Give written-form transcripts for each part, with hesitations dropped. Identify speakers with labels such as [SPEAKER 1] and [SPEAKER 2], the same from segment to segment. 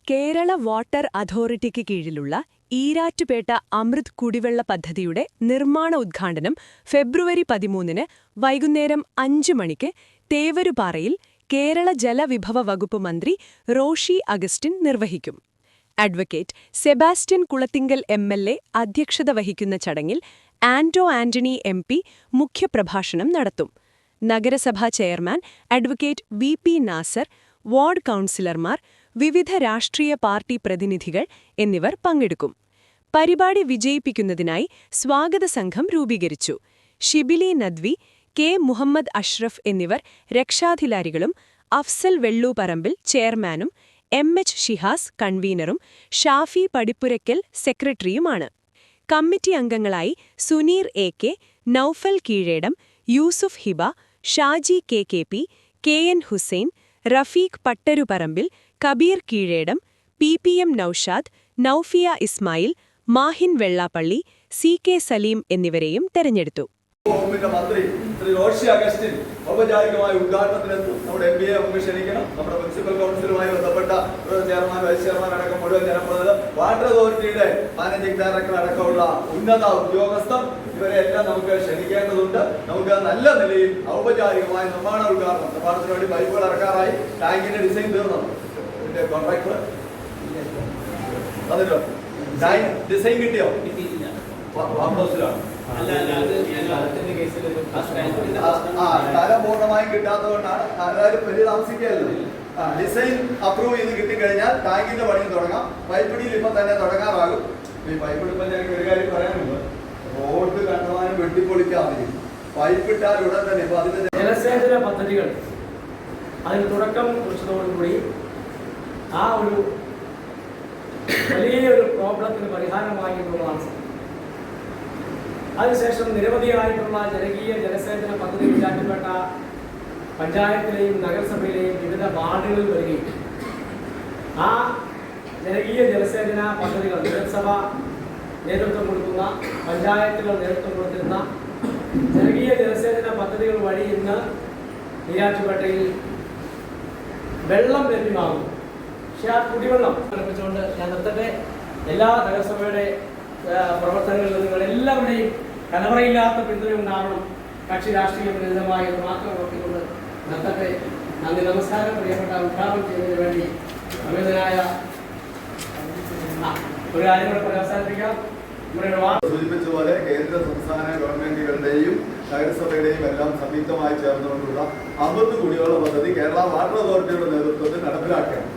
[SPEAKER 1] Kerala water അതോറിറ്റിക്ക് കീഴിലുള്ള ഈരാറ്റുപേട്ട അമൃത് കുടിവെള്ള പദ്ധതിയുടെ നിർമ്മാണ ഉദ്ഘാടനം ഫെബ്രുവരി 13-ന് വൈകുന്നേരം 5 മണിക്ക് തേവരുപാറയിൽ കേരള ജലവിഭവ വകുപ്പ് മന്ത്രി റോഷി അഗസ്റ്റിൻ നിർവഹിക്കും. Advocate Sebastian Kulathinkal MLA. അധ്യക്ഷത വഹിക്കുന്ന ചടങ്ങിൽ ആന്റോ ആന്റണി എം.പി. മുഖ്യപ്രഭാഷണം നടത്തും. നഗരസഭാ chairman advocate V P. Nasar, ward കൗൺസിലർമാർ, വിവിധ രാഷ്ട്രീയ പാർട്ടി പ്രതിനിധികൾ എന്നിവർ പങ്കെടുക്കും. പരിപാടി വിജയിപ്പിക്കുന്നതിനായി സ്വാഗത സംഘം രൂപീകരിച്ചു. ഷിബിലി നദ്വി, കെ. മുഹമ്മദ് അഷ്റഫ് എന്നിവർ രക്ഷാധികാരികളും അഫ്സൽ വെള്ളൂപറമ്പിൽ ചെയർമാനും എം.എച്ച്. ഷിഹാസ് കൺവീനറും ഷാഫി പടിപ്പുരയ്ക്കൽ സെക്രട്ടറിയുമാണ്. കമ്മിറ്റി അംഗങ്ങളായി സുനീർ എ.കെ., നൌഫൽ കീഴേടം, യൂസുഫ് ഹിബ, ഷാജി കെ.കെ.പി., കെ.എൻ. ഹുസൈൻ, റഫീഖ് പട്ടരുപറമ്പിൽ, കബീർ കീഴേടം, പി.എം. നൌഷാദ്, നൌഫിയ ഇസ്മായിൽ, മാഹിൻ വെള്ളാപ്പള്ളി, സി.കെ. സലീം എന്നിവരെയും തെരഞ്ഞെടുത്തു.
[SPEAKER 2] മന്ത്രി ശ്രീ റോഷി അഗസ്റ്റിൻ ഔപചാരികമായ ഉദ്ഘാടനത്തിനെത്തും. നമ്മുടെ എം.പി.എ നമുക്ക് ക്ഷണിക്കണം. നമ്മുടെ മുനിസിപ്പൽ കൗൺസിലുമായി ബന്ധപ്പെട്ട ചെയർമാൻ, വൈസ് ചെയർമാൻ അടക്കം മുഴുവൻ ജനപ്രതിനിധികൾ, വാട്ടർ അതോറിറ്റിയുടെ മാനേജിംഗ് ഡയറക്ടർ അടക്കമുള്ള ഉന്നത ഉദ്യോഗസ്ഥർ, ഇവരെ എല്ലാം നമുക്ക് ക്ഷണിക്കേണ്ടതുണ്ട്. നമുക്ക് നല്ല നിലയിൽ ഔപചാരികമായ നിർമ്മാണ ഉദ്ഘാടനം, നിർമ്മാണത്തിന് വേണ്ടി പൈപ്പുകൾ ഇറക്കാറായി, ടാങ്കിന്റെ ഡിസൈൻ തീർന്നു. ഇതിന്റെ കോൺട്രാക്ടർ അതിലോ ഡിസൈൻ കിട്ടിയോ? ഹൗസിലാണ് സ്ഥലം പൂർണ്ണമായും കിട്ടാത്തതുകൊണ്ടാണ് എല്ലാവരും വലിയ താമസിക്കുകയല്ലോ. ഡിസൈൻ അപ്രൂവ് ചെയ്ത് കിട്ടിക്കഴിഞ്ഞാൽ ടാങ്കിന്റെ പണി തുടങ്ങാം. പൈപ്പിടിയിൽ ഇപ്പൊ തന്നെ തുടങ്ങാറാകും. ഈ പൈപ്പിടിപ്പം എനിക്ക് ഒരു കാര്യം പറയാനുണ്ട്. റോഡ് കണ്ടമാനം വെട്ടിപ്പൊളിക്കാതെ പൈപ്പിട്ടാൽ ഉടൻ തന്നെ ഇപ്പൊ അതിന്റെ
[SPEAKER 3] ജലസേചന പദ്ധതികൾ അതിന് തുടക്കം കുറിച്ചതോടുകൂടി ആ ഒരു വലിയൊരു പ്രോബ്ലത്തിന് പരിഹാരമായി എന്നുള്ളതാണ്. അതിനുശേഷം നിരവധിയായിട്ടുള്ള ജനകീയ ജലസേചന പദ്ധതി ഈരാറ്റുപേട്ട പഞ്ചായത്തിലെയും നഗരസഭയിലെയും വിവിധ വാർഡുകളിൽ വരികയും ആ ജനകീയ ജലസേചന പദ്ധതികൾ നഗരസഭ നേതൃത്വം കൊടുക്കുന്ന, പഞ്ചായത്തുകൾ നേതൃത്വം കൊടുത്തിരുന്ന ജനകീയ ജലസേചന പദ്ധതികൾ വഴി ഇന്ന് ഈരാറ്റുപേട്ടയിൽ വെള്ളം ലഭ്യമാകും. പക്ഷെ ആ കുടിവെള്ളം ലഭിച്ചുകൊണ്ട് ഞാൻ നിർത്തട്ടെ. എല്ലാ നഗരസഭയുടെ പ്രവർത്തനങ്ങളിൽ നിങ്ങളെല്ലാവരുടെയും കലവറയില്ലാത്ത പിന്തുണ ഉണ്ടാവണം. കക്ഷി രാഷ്ട്രീയം ലളിതമായി മാത്രം നോക്കിക്കൊണ്ട് നിർത്തട്ടെ. നന്ദി, നമസ്കാരം. പ്രിയപ്പെട്ട ഉദ്ഘാടനം ചെയ്യുന്നതിന് വേണ്ടി അമിതനായ ഒരു കാര്യം കൂടെ അവസാനിപ്പിക്കാം.
[SPEAKER 2] സൂചിപ്പിച്ചതുപോലെ കേന്ദ്ര സംസ്ഥാന ഗവൺമെന്റുകളുടെയും നഗരസഭയുടെയും എല്ലാം സംയുക്തമായി ചേർന്നുകൊണ്ടുള്ള അമൃത് കുടിവെള്ള പദ്ധതി കേരള വാട്ടർ അതോറിറ്റിയുടെ നേതൃത്വത്തിൽ നടപ്പിലാക്കുകയാണ്.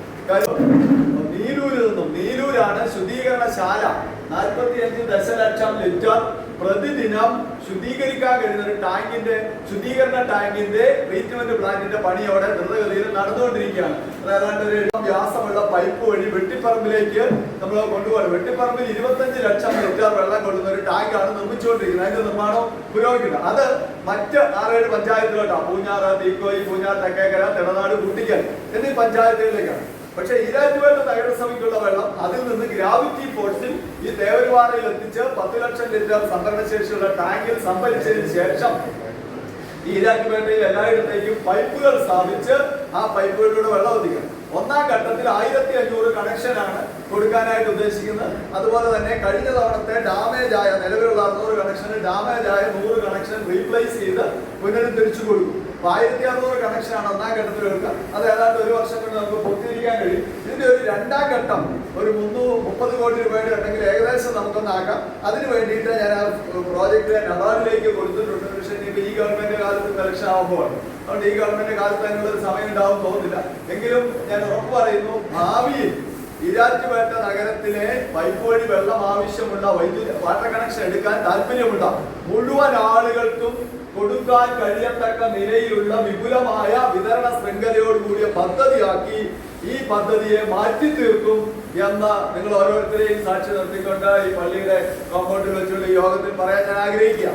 [SPEAKER 2] നീലൂരാണ് ശുദ്ധീകരണശാല. 45 ദശലക്ഷം ലിറ്റർ പ്രതിദിനം ശുദ്ധീകരിക്കാൻ കഴിയുന്ന ഒരു ടാങ്കിന്റെ, ശുദ്ധീകരണ ടാങ്കിന്റെ ട്രീറ്റ്മെന്റ് പ്ലാന്റിന്റെ പണിയോടെ ദ്രുതഗതിയിൽ നടന്നുകൊണ്ടിരിക്കുകയാണ്. ഏതാണ്ട് ഒരു വ്യാസമുള്ള പൈപ്പ് വഴി വെട്ടിപ്പറമ്പിലേക്ക് നമ്മൾ കൊണ്ടുപോകണം. വെട്ടിപ്പറമ്പിൽ 25 ലക്ഷം ലിറ്റർ വെള്ളം കൊള്ളുന്ന ഒരു ടാങ്കാണ് നിർമ്മിച്ചുകൊണ്ടിരിക്കുന്നത്. അതിന്റെ നിർമ്മാണം പുരോഗമിക്കുന്നത്. അത് മറ്റ് 6-7 പഞ്ചായത്തിലോട്ടാണ്. പൂഞ്ഞാർ, തീക്കോയി, പൂഞ്ഞാർ, തെക്കേക്കര, തിടനാട്, കുട്ടിക്കൽ എന്നീ പഞ്ചായത്തുകളിലേക്കാണ്. പക്ഷെ ഈരാറ്റുപേട്ട നഗരസഭയ്ക്കുള്ള വെള്ളം അതിൽ നിന്ന് ഗ്രാവിറ്റി ഫോഴ്സിൽ ഈ തേവരുപാറയിൽ എത്തിച്ച് 10 ലക്ഷം ലിറ്റർ സംഭരണശേഷിയുള്ള ടാങ്കിൽ സംഭരിച്ചതിന് ശേഷം ഈരാറ്റുപേട്ടയിൽ എല്ലായിടത്തേക്കും പൈപ്പുകൾ സ്ഥാപിച്ച് ആ പൈപ്പുകളിലൂടെ വെള്ളം എത്തിക്കണം. ഒന്നാം ഘട്ടത്തിൽ 1500 കണക്ഷനാണ് കൊടുക്കാനായിട്ട് ഉദ്ദേശിക്കുന്നത്. അതുപോലെ തന്നെ കഴിഞ്ഞ തവണത്തെ ഡാമേജ് ആയ, നിലവിലുള്ള 600 കണക്ഷന് ഡാമേജ് ആയ 100 കണക്ഷൻ റീപ്ലേസ് ചെയ്ത് പുനരുദ്ധരിച്ചു കൊടുക്കും. 1600 കണക്ഷനാണ് ഒന്നാം ഘട്ടത്തിൽ എടുക്കുക. അത് ഏതാണ്ട് 1 വർഷം കൊണ്ട് നമുക്ക് പൂർത്തീകരിക്കാൻ കഴിയും. ഇതിന്റെ ഒരു രണ്ടാം ഘട്ടം ഒരു 330 കോടി രൂപയുടെ ഉണ്ടെങ്കിൽ ഏകദേശം നമുക്കൊന്നാക്കാം. അതിന് വേണ്ടിയിട്ട് ഞാൻ ആ പ്രോജക്റ്റ് നബാർഡിലേക്ക് കൊടുത്തിട്ടുണ്ട്. പക്ഷേ ഈ ഗവൺമെന്റ് കാലത്ത് കലക്ഷൻ ആകുമ്പോഴാണ്. അതുകൊണ്ട് ഈ ഗവൺമെന്റ് കാലത്ത് അതിനുള്ളൊരു സമയം ഉണ്ടാവും തോന്നുന്നില്ല. എങ്കിലും ഞാൻ ഉറപ്പ് പറയുന്നു, ഭാവിയിൽ ഈരാറ്റുപേട്ട നഗരത്തിലെ പൈപ്പ് വഴി വെള്ളം ആവശ്യമുള്ള വാട്ടർ കണക്ഷൻ എടുക്കാൻ താല്പര്യമുള്ള മുഴുവൻ ആളുകൾക്കും കൊടുക്കാൻ കഴിയത്തക്ക നിലയിലുള്ള വിപുലമായ വിതരണ ശൃംഖലയോടുകൂടിയ പദ്ധതിയാക്കി ഈ പദ്ധതിയെ മാറ്റി തീർക്കും എന്ന് നിങ്ങൾ ഓരോരുത്തരെയും സാക്ഷി നിർത്തിക്കൊണ്ട് ഈ പള്ളിയുടെ കോമ്പൗണ്ടിൽ വെച്ചുള്ള യോഗത്തിൽ പറയാൻ ഞാൻ ആഗ്രഹിക്കുക.